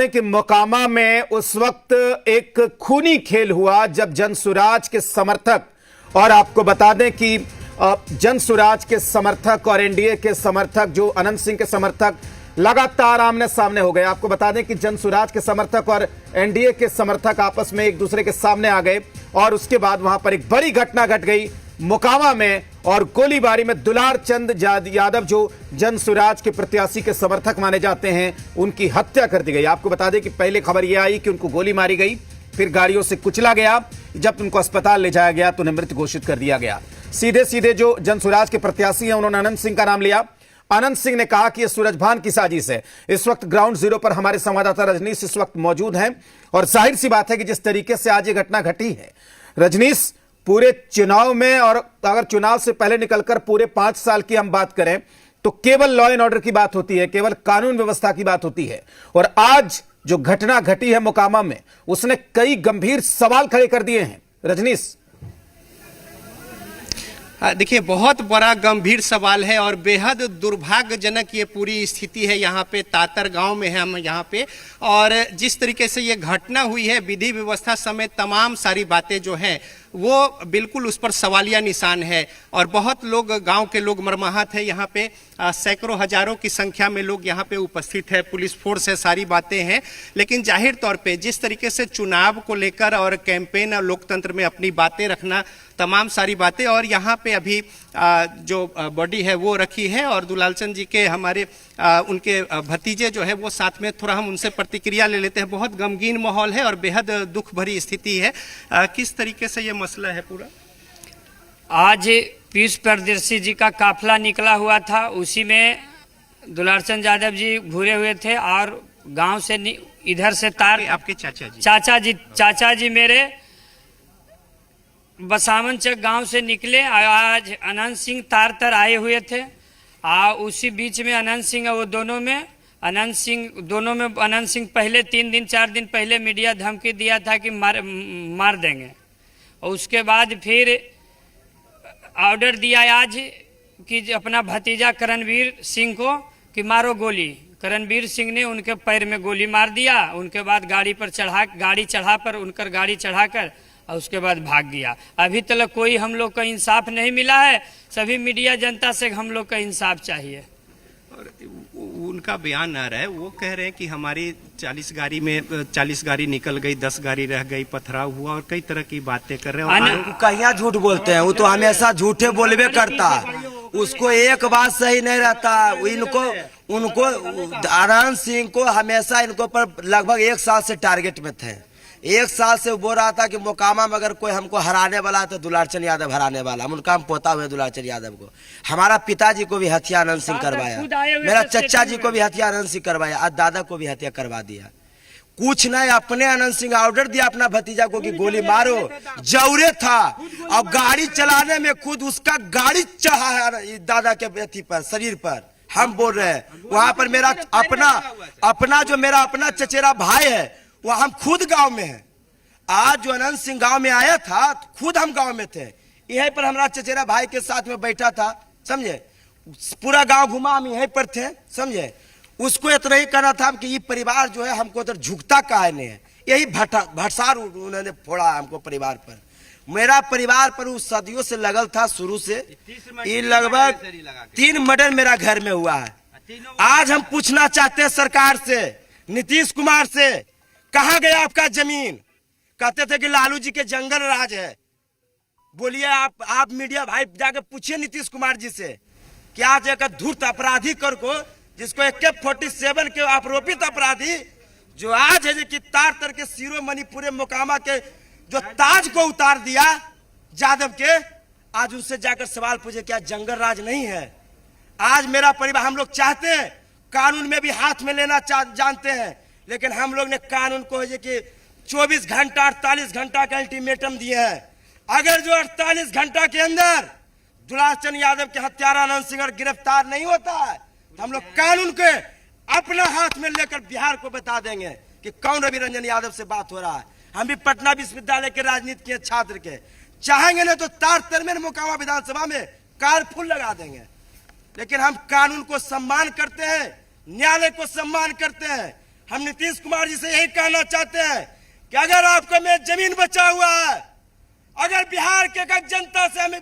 कि मोकामा में उस वक्त एक खूनी खेल हुआ जब जनसुराज के समर्थक, और आपको बता दें कि जनसुराज के समर्थक और एनडीए के समर्थक, जो अनंत सिंह के समर्थक, लगातार आमने सामने हो गए। आपको बता दें कि जनसुराज के समर्थक और एनडीए के समर्थक आपस में एक दूसरे के सामने आ गए और उसके बाद वहां पर एक बड़ी घटना घट गई मोकामा में, और गोलीबारी में दुलार चंद यादव, जो जनसुराज के प्रत्याशी के समर्थक माने जाते हैं, उनकी हत्या कर दी गई। आपको बता दें कि पहले खबर यह आई कि उनको गोली मारी गई, फिर गाड़ियों से कुचला गया। जब उनको अस्पताल ले जाया गया तो उन्हें मृत घोषित कर दिया गया। सीधे सीधे जो जनसुराज के प्रत्याशी हैं उन्होंने अनंत सिंह का नाम लिया। अनंत सिंह ने कहा कि यह सूरजभान की साजिश है। इस वक्त ग्राउंड जीरो पर हमारे संवाददाता रजनीश इस वक्त मौजूद हैं, और जाहिर सी बात है कि जिस तरीके से आज ये घटना घटी है, रजनीश, पूरे चुनाव में, और अगर चुनाव से पहले निकलकर पूरे 5 साल की हम बात करें तो केवल लॉ एंड ऑर्डर की बात होती है, केवल कानून व्यवस्था की बात होती है, और आज जो घटना घटी है मोकामा में, उसने कई गंभीर सवाल खड़े कर दिए हैं। रजनीश, देखिए, बहुत बड़ा गंभीर सवाल है और बेहद दुर्भाग्यजनक ये पूरी स्थिति है। यहाँ पे तातर गांव में है हम यहाँ पे, और जिस तरीके से ये घटना हुई है, विधि व्यवस्था समेत तमाम सारी बातें जो हैं वो बिल्कुल उस पर सवालिया निशान है, और बहुत लोग, गांव के लोग मर्माहत है। यहाँ पे सैकड़ों हजारों की संख्या में लोग यहाँ पे उपस्थित है, पुलिस फोर्स है, सारी बातें हैं। लेकिन जाहिर तौर पे जिस तरीके से चुनाव को लेकर और कैंपेन और लोकतंत्र में अपनी बातें रखना, तमाम सारी बातें, और यहाँ पे अभी जो बॉडी है वो रखी है, और दुलालचंद जी के हमारे उनके भतीजे जो है वो साथ में, थोड़ा हम उनसे प्रतिक्रिया ले लेते हैं। बहुत गमगीन माहौल है और बेहद दुख भरी स्थिति है। किस तरीके से ये मसला है पूरा? आज पीयूष परदेशी जी का काफिला निकला हुआ था, उसी में दुलारचंद यादव जी घुरे हुए थे, और गांव से इधर से तार आपके चाचा जी मेरे बसावन चक गांव से निकले। आज अनंत सिंह तार तर आए हुए थे, उसी बीच में अनंत सिंह, वो दोनों में अनंत सिंह पहले 3 दिन 4 दिन पहले मीडिया धमकी दिया था कि मार देंगे, और उसके बाद फिर ऑर्डर दिया आज कि अपना भतीजा करणवीर सिंह को कि मारो गोली। करणवीर सिंह ने उनके पैर में गोली मार दिया। उनके बाद गाड़ी चढ़ाकर और उसके बाद भाग गया। अभी तक कोई हम लोग का इंसाफ नहीं मिला है। सभी मीडिया जनता से हम लोग का इंसाफ चाहिए। और उनका बयान आ रहा है, वो कह रहे हैं कि हमारी 40 गाड़ी निकल गई, 10 गाड़ी रह गई, पथराव हुआ, और कई तरह की बातें कर रहे हैं। कहीं झूठ बोलते हैं, वो तो हमेशा झूठे बोलबे करता। उसको एक बात सही नहीं रहता। उनको अनंत सिंह को हमेशा इनको पर लगभग 1 साल से टारगेट में थे। 1 साल से बोल रहा था कि मोकामा में अगर कोई हमको हराने वाला है तो दुलारचंद यादव हराने वाला। हम उनका पोता हुए दुलारचंद यादव को, हमारा पिताजी को भी हत्या अनंत सिंह करवाया, मेरा चचा जी को भी हत्या अनंत सिंह करवाया, आज दादा को भी हत्या करवा दिया। कुछ नहीं, अपने अनंत सिंह ऑर्डर दिया अपना भतीजा को कि गोली मारो, जौरे था, और गाड़ी चलाने में खुद उसका गाड़ी चढ़ा है दादा के बेटी पर, शरीर पर। हम बोल रहे हैं वहां पर मेरा अपना चचेरा भाई है, वो हम खुद गांव में हैं। आज जो अनंत सिंह गांव में आया था, खुद हम गांव में थे, यहीं पर हमारा चचेरा भाई के साथ में बैठा था, समझे। पूरा गांव घुमा, हम यहीं पर थे, समझे। उसको इतना ही कहना था कि ये परिवार जो है हमको तो झुकता काहे नहीं है। यही भटसार उन्होंने फोड़ा हमको परिवार पर। मेरा परिवार पर उस सदियों से लगल था, शुरू से। ये लगभग 3 मर्डर मेरा घर में हुआ है। आज हम पूछना चाहते हैं सरकार से, नीतीश कुमार से, कहाँ गया आपका जमीन? कहते थे कि लालू जी के जंगल राज है। बोलिए आप मीडिया भाई जाकर पूछिए नीतीश कुमार जी से, क्या जगह धूर्त अपराधी कर को, जिसको AK-47 के आरोपित अपराधी, जो आज है कि तार तर के शिरोमणि पूरे मोकामा के जो ताज को उतार दिया यादव के, आज उनसे जाकर सवाल पूछे, क्या जंगल राज नहीं है? आज मेरा परिवार, हम लोग चाहते हैं कानून में भी हाथ में लेना जानते हैं, लेकिन हम लोग ने कानून को है कि 24 घंटा 48 घंटा का अल्टीमेटम दिए हैं। अगर जो 48 घंटा के अंदर दुलारचंद यादव के हत्यारा अनंत सिंह गिरफ्तार नहीं होता है, तो हम लोग कानून के अपना हाथ में लेकर बिहार को बता देंगे कि कौन रवि रंजन यादव से बात हो रहा है। हम भी पटना विश्वविद्यालय के राजनीति के छात्र के चाहेंगे ना तो तार तर में मोकामा विधानसभा में कारफूल लगा देंगे। लेकिन हम कानून को सम्मान करते हैं, न्यायालय को सम्मान करते हैं। हम नीतीश कुमार जी से यही कहना चाहते हैं कि अगर आपको में जमीन बचा हुआ है, अगर बिहार के जनता से हमें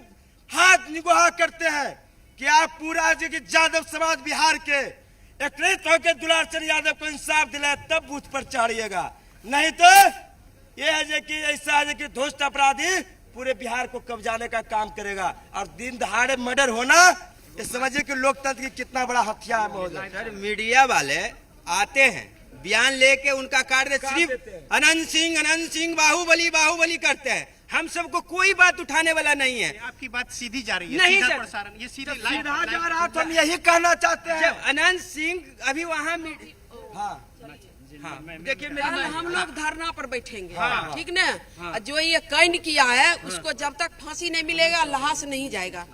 हाथ निगोहा करते हैं कि आप पूरा जो कि यादव समाज बिहार के एकत्रित होकर दुलार चंद यादव को इंसाफ दिलाए, तब बूथ पर चढ़िएगा। नहीं तो ये है कि ऐसा है कि दोस्त अपराधी पूरे बिहार को कब्जाने का काम करेगा। और दिन दहाड़े मर्डर होना, ये समझिए कि लोकतंत्र की कितना बड़ा हथियार है महोदय। सर, मीडिया वाले आते हैं, बयान लेके उनका कार्य सिर्फ अनंत सिंह बाहुबली बाहुबली करते हैं। हम सबको कोई बात उठाने वाला नहीं है। आपकी बात सीधी जा रही है, नहीं सीधा सर। प्रसारण, ये सीधी सीधा लाइव जा रहा तो हम यही कहना चाहते हैं। जब अनंत सिंह अभी वहाँ हाँ, देखिए कल हम लोग धरना पर बैठेंगे, ठीक ना। जो ये कैद किया है उसको जब तक फांसी नहीं मिलेगा लाश नहीं जाएगा।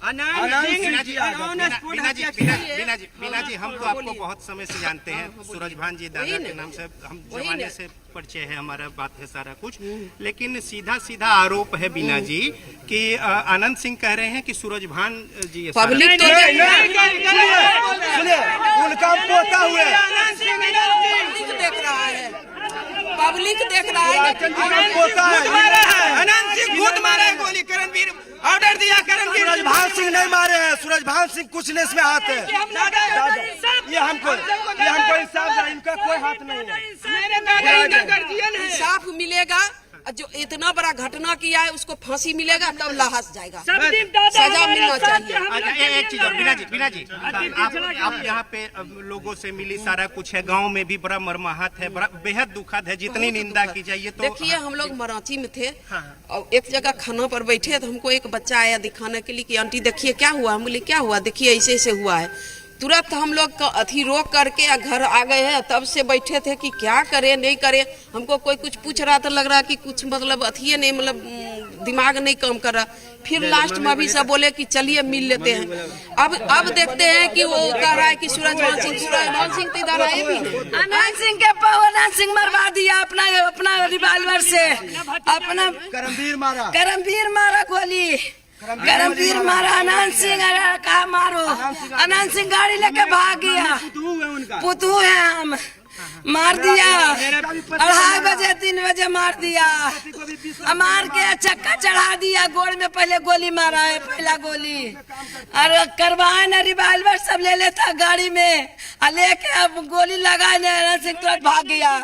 बीना जी, हम तो आपको बहुत समय से जानते हैं, सूरज भान जी दादा के नाम से हम जमाने से परिचय है, हमारा बात है सारा कुछ। लेकिन सीधा सीधा आरोप है बीना जी कि अनंत सिंह कह रहे हैं कि सूरज भान जी पब्लिक तो सुनिए, उनका पोता हुए देख रहा है, पब्लिक देख रहा है। पोता है। अनंत सिंह खुद मारा है गोली, करणवीर ऑर्डर दिया, करणवीर सूरज भान सिंह नहीं मारे हैं, सूरज भान सिंह कुछ ने इसमें हाथ है। ये हमको इंसाफ, इनका कोई हाथ नहीं है। इंसाफ मिलेगा, जो इतना बड़ा घटना किया है उसको फांसी मिलेगा, तब लाश जाएगा, सजा मिलना चाहिए। अच्छा, एक चीज और बीना जी, आप यहाँ पे लोगों से मिली, सारा कुछ है, गांव में भी बड़ा मर्माहत है, बड़ा बेहद दुखद है, जितनी निंदा की जाइए तो। देखिए, हम लोग मराठी में थे और एक जगह खाना पर बैठे तो हमको एक बच्चा आया दिखाने के लिए कि आंटी देखिए क्या हुआ। हम बोले क्या हुआ, देखिए ऐसे ऐसे हुआ है। तुरंत हम लोग अथी रोक करके घर आ गए हैं। तब से बैठे थे कि क्या करें नहीं करें। हमको कोई कुछ पूछ रहा था, लग रहा कि कुछ मतलब अथी नहीं, मतलब दिमाग नहीं काम कर रहा। फिर लास्ट में भी सब बोले कि चलिए मिल लेते हैं। अब देखते हैं कि वो कह रहा है कि सूरजभान सिंह तो इधर आए भी नहीं। अनंत सिंह के अनंत सिंह मरवा दिया अपना रिवाल्वर से, अपना करमवीर मारा गोली, करमवीर मारा। अनंत सिंह कहा मारो, अनंत सिंह गाड़ी लेके भाग गया। पुतू है, हम मार दिया 2:30 बजे 3 बजे मार दिया। मार के चक्का चढ़ा दिया, गोड़ में पहले गोली मारा है, पहला गोली। और करवाए ना रिवाल्वर सब ले लेता गाड़ी में, लेके अब गोली लगाए ना, अनंत सिंह तुरंत भाग गया।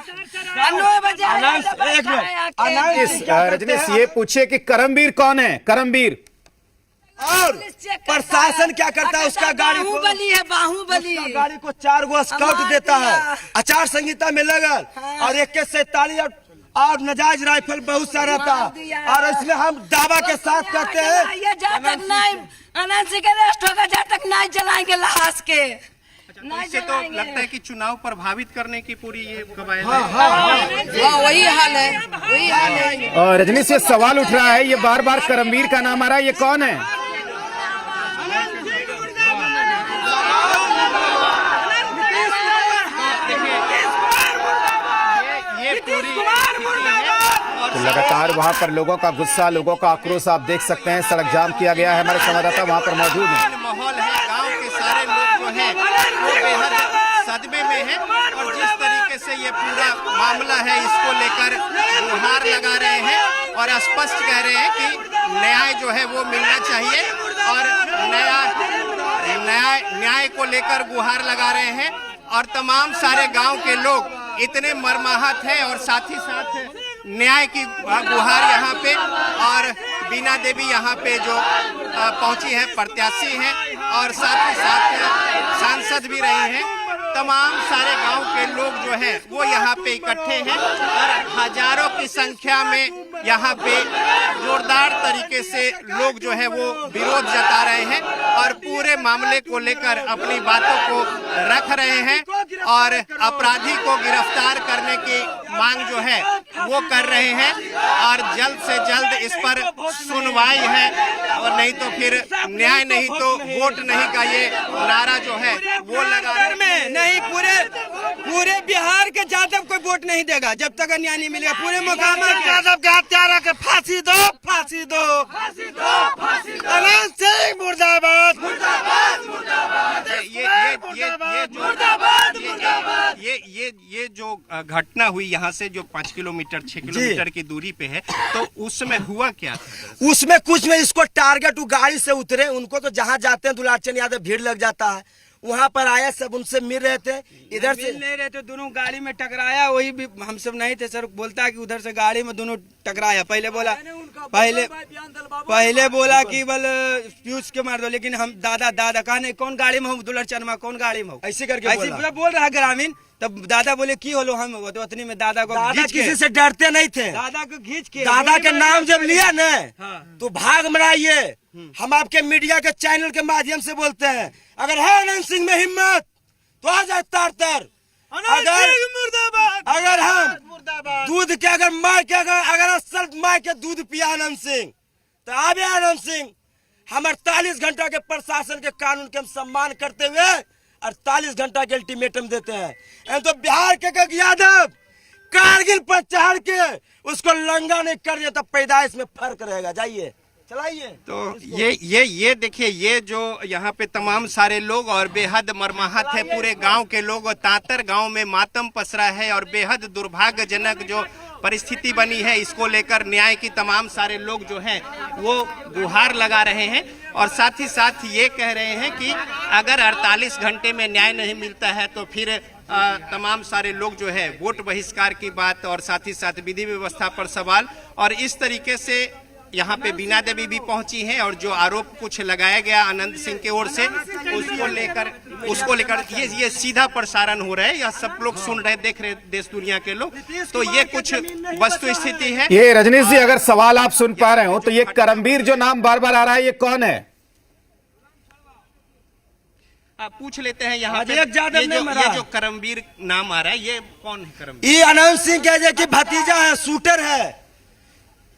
9 बजे रजनीश ये पूछे कि करमवीर कौन है, करमवीर और प्रशासन क्या करता है, उसका गाड़ी को, बाहुबली है, बाहुबली। उसका गाड़ी को 4 गो स्काउट देता है, आचार संहिता में लगल। और AK-47 और नाजायज राइफल बहुत सारा था। और इसमें हम दावा के साथ कहते हैं ये जब तक नहीं अनंत सिंह के अरेस्ट होगा, जब तक नहीं जलाएंगे लाश के। इससे तो लगता है कि चुनाव प्रभावित करने की पूरी ये कवायद है। हाँ, वही हाल है, वही हाल है। और रजनीश ये सवाल उठ रहा है, ये बार बार करमवीर का नाम आ रहा है, ये कौन है? ये पूरी तो लगातार वहां पर लोगों का गुस्सा, लोगों का आक्रोश आप देख सकते हैं। सड़क जाम किया गया है, हमारे संवाददाता वहां पर मौजूद हैं। माहौल है, गांव के सारे लोग जो हैं वो बेहद सदमे में हैं और जिस तरीके से ये पूरा मामला है इसको लेकर गुहार लगा रहे हैं और स्पष्ट कह रहे हैं कि न्याय जो है वो मिलना चाहिए और न्याय को लेकर गुहार लगा रहे हैं। और तमाम सारे गांव के लोग इतने मर्माहत हैं और साथ ही साथ न्याय की गुहार यहाँ पे। और बीना देवी यहाँ पे जो पहुंची है, प्रत्याशी हैं और साथ ही साथ सांसद भी रही हैं। तमाम सारे गांव के लोग जो हैं वो यहाँ पे इकट्ठे हैं और हजारों की संख्या में यहाँ पे जोरदार तरीके से लोग जो है वो विरोध जता रहे हैं और पूरे मामले को लेकर अपनी बातों को रख रहे हैं और अपराधी को गिरफ्तार करने की मांग जो है वो कर रहे हैं और जल्द से जल्द इस पर सुनवाई है और नहीं तो फिर न्याय नहीं तो वोट नहीं का ये नारा जो है वो लगा रहे हैं। नहीं, पूरे बिहार के यादव को वोट नहीं देगा जब तक न्याय नहीं मिलेगा। पूरे मुकाम यादव के हत्यारा के फांसी दो, फांसी दो, फांसी दो, फांसी दो। अनंत सिंह मुर्दाबाद, मुर्दाबाद, मुर्दाबाद। ये जो घटना हुई यहाँ से जो 5 किलोमीटर 6 किलोमीटर की दूरी पे है, तो उस समय हुआ क्या था? उसमें कुछ में इसको टारगेट, वो गाड़ी से उतरे, उनको तो जहाँ जाते हैं दुलारचंद यादव भीड़ लग जाता है, वहाँ पर आया, सब उनसे मिल रहे थे, इधर से मिल नहीं रहे थे, दोनों गाड़ी में टकराया, वही भी हम सब नहीं थे सर, बोलता है कि उधर से गाड़ी में दोनों टकराया। पहले बोला कि बल फ्यूज के मार दो, लेकिन हम दादा कहा नहीं, कौन गाड़ी में हो दुलारचंद में, कौन गाड़ी में हो, ऐसे करके पूरा बोल रहा ग्रामीण। तब दादा बोले की होलो, हम तो उतनी में दादा को किसी से डरते नहीं थे, दादा को खींच के, दादा के नाम जब लिया न, हाँ। तो भाग मराइए। हम आपके मीडिया के चैनल के माध्यम से बोलते हैं, अगर है अनंत सिंह में हिम्मत तो आ जाए तार। अगर हम दूध के अगर माँ के अगर असल माँ के दूध पिया अनंत सिंह, तो आवे अनंत सिंह। हम 48 घंटा के प्रशासन के कानून के हम सम्मान करते हुए 48 घंटा के अल्टीमेटम देते हैं। तो बिहार के यादव कारगिल पर चढ़ के उसको लंगा नहीं कर दिया, तब पैदाइश में फर्क रहेगा। जाइए चलाइए। तो ये देखिए, ये जो यहाँ पे तमाम सारे लोग और बेहद मर्माहत है पूरे गांव के लोग, और तातर गांव में मातम पसरा है और बेहद दुर्भाग्यजनक जो परिस्थिति बनी है, इसको लेकर न्याय की तमाम सारे लोग जो हैं वो गुहार लगा रहे हैं, और साथ ही साथ ये कह रहे हैं कि अगर 48 घंटे में न्याय नहीं मिलता है तो फिर तमाम सारे लोग जो है वोट बहिष्कार की बात, और साथ ही साथ विधि व्यवस्था पर सवाल। और इस तरीके से यहाँ पे बीना देवी भी पहुंची हैं, और जो आरोप कुछ लगाया गया अनंत सिंह की ओर से, उसको लेकर ये सीधा प्रसारण हो रहा है, यह सब लोग सुन रहे, देख रहे देश दुनिया के लोग। तो ये कुछ वस्तु स्थिति है। ये रजनीश जी, अगर सवाल आप सुन पा रहे हो तो ये करमवीर जो नाम बार बार आ रहा है, ये कौन है? आप पूछ लेते हैं यहाँ पे, ये जो करमवीर नाम आ रहा है, ये कौन है करमवीर? ये अनंत सिंह के भतीजा है, शूटर है,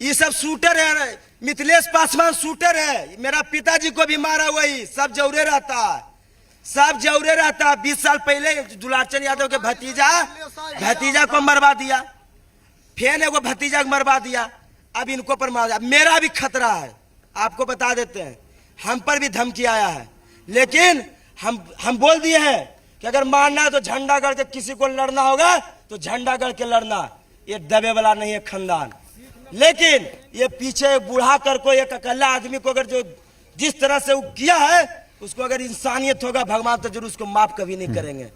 ये सब शूटर है। मिथिलेश पासवान शूटर है, मेरा पिताजी को भी मारा, वही सब जौरे रहता है, सब जौरे रहता है। 20 साल पहले दुलारचंद यादव के भतीजा को मरवा दिया, फिर एगो भतीजा को मरवा दिया, अब इनको पर मार दिया। मेरा भी खतरा है, आपको बता देते हैं, हम पर भी धमकी आया है, लेकिन हम बोल दिए हैं कि अगर मारना है तो झंडा गड़ के किसी को लड़ना होगा तो झंडा गड़ के लड़ना, ये दबे वाला नहीं है खानदान। लेकिन ये पीछे बूढ़ा कर को एक अकेला आदमी को अगर जो जिस तरह से वो किया है, उसको अगर इंसानियत होगा भगवान तो जरूर उसको माफ कभी नहीं करेंगे।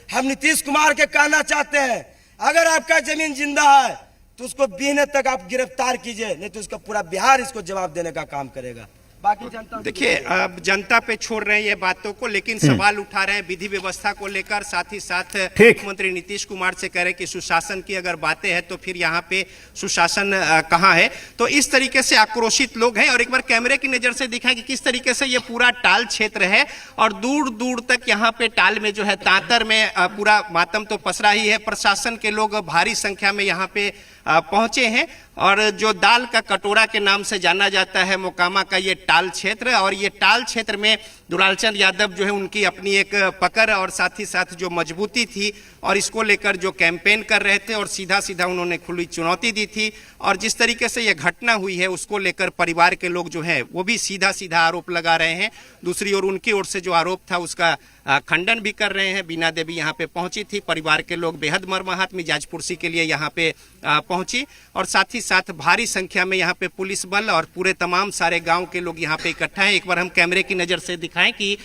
हम नीतीश कुमार के कहना चाहते हैं, अगर आपका जमीन जिंदा है तो उसको बीने तक आप गिरफ्तार कीजिए, नहीं तो उसका पूरा बिहार इसको जवाब देने का काम करेगा। बाकी जनता देखिए, अब जनता पे छोड़ रहे हैं ये बातों को, लेकिन सवाल उठा रहे हैं विधि व्यवस्था को लेकर। साथ ही साथ मुख्यमंत्री नीतीश कुमार से कह रहे कि सुशासन की अगर बातें हैं तो फिर यहाँ पे सुशासन कहाँ है। तो इस तरीके से आक्रोशित लोग हैं, और एक बार कैमरे की नजर से दिखाएं कि किस तरीके से ये पूरा टाल क्षेत्र है, और दूर दूर तक यहाँ पे टाल में जो है तातर में पूरा मातम तो पसरा ही है। प्रशासन के लोग भारी संख्या में यहाँ पे पहुंचे हैं, और जो दाल का कटोरा के नाम से जाना जाता है मोकामा का ये टाल क्षेत्र, और ये टाल क्षेत्र में दुलारचंद यादव जो है उनकी अपनी एक पकड़ और साथ ही साथ जो मजबूती थी, और इसको लेकर जो कैंपेन कर रहे थे, और सीधा सीधा उन्होंने खुली चुनौती दी थी। और जिस तरीके से ये घटना हुई है उसको लेकर परिवार के लोग जो है वो भी सीधा सीधा आरोप लगा रहे हैं। दूसरी ओर उनकी ओर से जो आरोप था उसका खंडन भी कर रहे हैं। बीना देवी यहाँ पे पहुंची थी, परिवार के लोग बेहद मर्माहत मिजाज पुरसी के लिए यहाँ पे पहुंची, और साथ ही साथ भारी संख्या में यहाँ पे पुलिस बल और पूरे तमाम सारे गांव के लोग यहाँ पे इकट्ठा हैं। एक बार हम कैमरे की नज़र से दिखाएं कि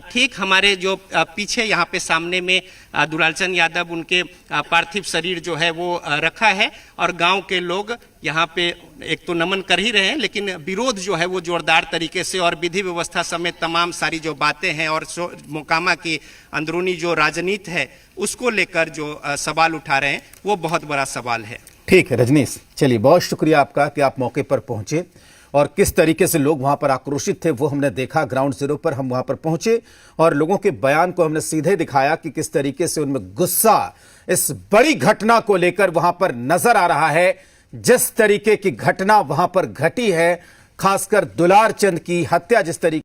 ठीक हमारे जो पीछे यहाँ पे सामने में दुलारचंद यादव उनके पार्थिव शरीर जो है वो रखा है, और गांव के लोग यहाँ पे एक तो नमन कर ही रहे हैं, लेकिन विरोध जो है वो जोरदार तरीके से, और विधि व्यवस्था समेत तमाम सारी जो बातें हैं और मोकामा की अंदरूनी जो राजनीति है उसको लेकर जो सवाल उठा रहे हैं वो बहुत बड़ा सवाल है। ठीक है रजनीश, चलिए बहुत शुक्रिया आपका कि आप मौके पर पहुंचे, और किस तरीके से लोग वहां पर आक्रोशित थे वो हमने देखा। ग्राउंड जीरो पर हम वहां पर पहुंचे और लोगों के बयान को हमने सीधे दिखाया कि किस तरीके से उनमें गुस्सा इस बड़ी घटना को लेकर वहां पर नजर आ रहा है। जिस तरीके की घटना वहां पर घटी है, खासकर दुलारचंद की हत्या जिस तरीके